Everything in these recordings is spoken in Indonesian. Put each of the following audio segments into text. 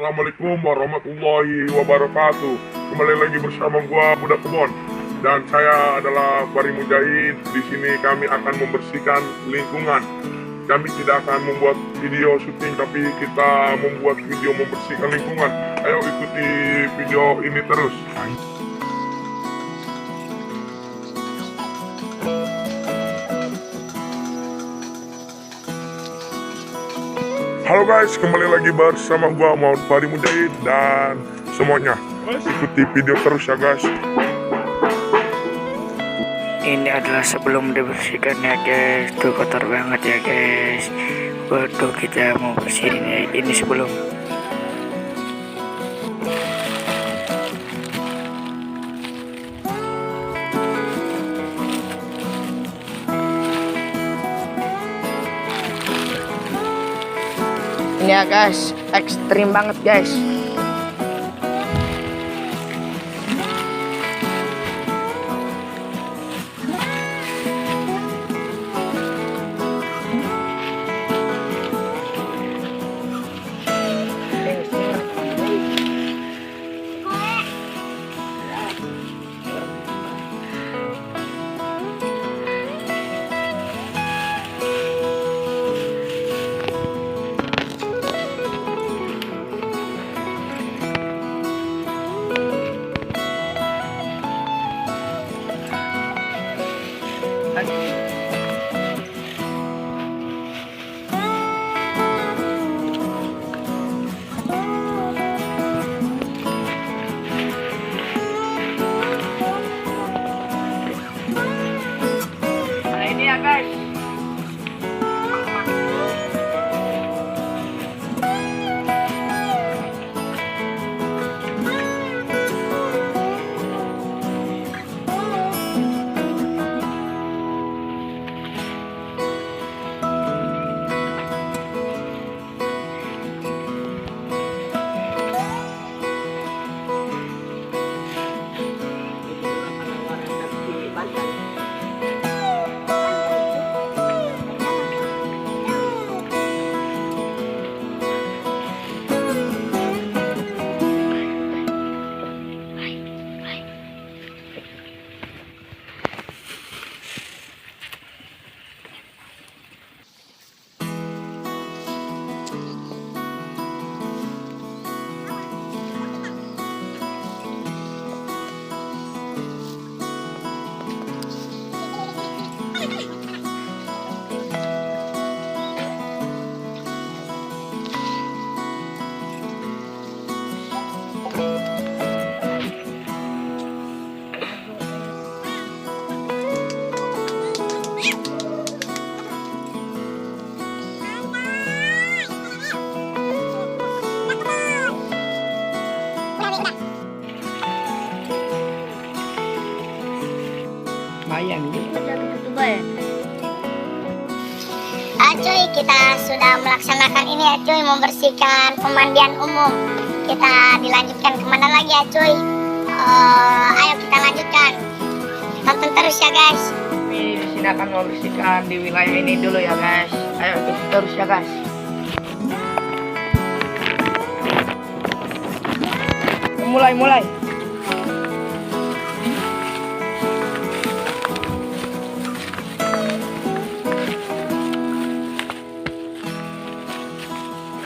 Assalamualaikum warahmatullahi wabarakatuh. Kembali lagi bersama gua Budak Kebon dan saya adalah Fahri Mujahid. Di sini kami akan membersihkan lingkungan. Kami tidak akan membuat video syuting, tapi kita membuat video membersihkan lingkungan. Ayo ikuti video ini terus. Halo guys, kembali lagi bersama gua Maud Fahri Mujahid dan semuanya ikuti video terus ya guys. Ini adalah sebelum dibersihkan ya guys. Tuh kotor banget ya guys. Waduh, kita mau bersihin ya. Ini sebelum. Ini ya guys, ekstrim banget guys. Nah ini ya guys. Bayang gitu. Cuy, kita sudah melaksanakan ini ya cuy, membersihkan pemandian umum. Kita dilanjutkan kemana lagi ya cuy? Ayo kita lanjutkan. Tonton terus ya guys. Di sini akan membersihkan di wilayah ini dulu ya guys. Ayo ikuti terus ya guys. Mulai.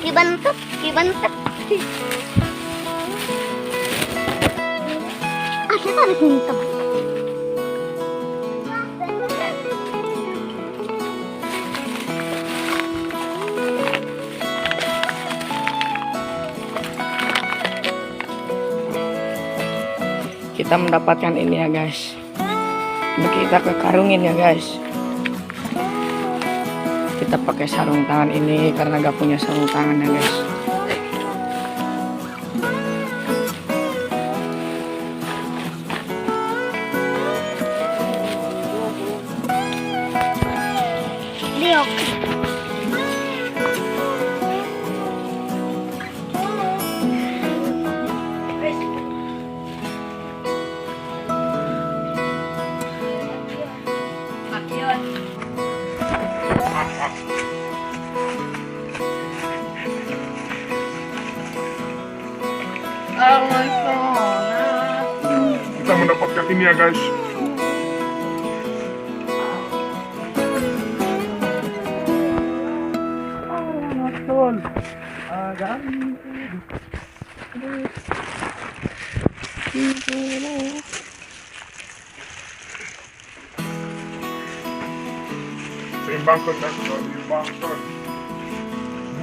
Dibentuk. Ada apa ini teman? Kita mendapatkan ini ya guys. Ini kita ke karungin ya guys. Kita pakai sarung tangan ini karena gak punya sarung tangan ya guys. Liok. lanjutkan ini ya guys. Seimbangkan dan seimbangkan.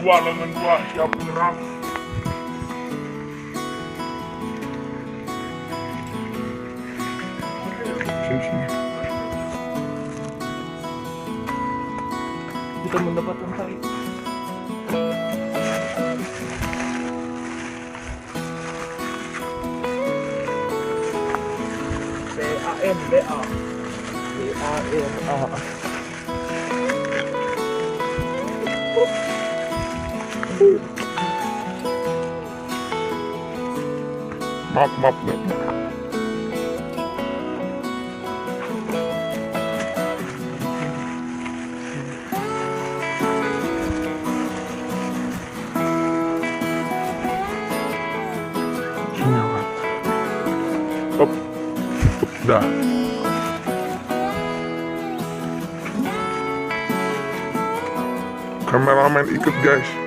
Dua lengan dua siap gerak. Sini. Kita mendapatkan tali. CANBA. CANA. Maaf. Up. Dah. Kameramen ikut guys.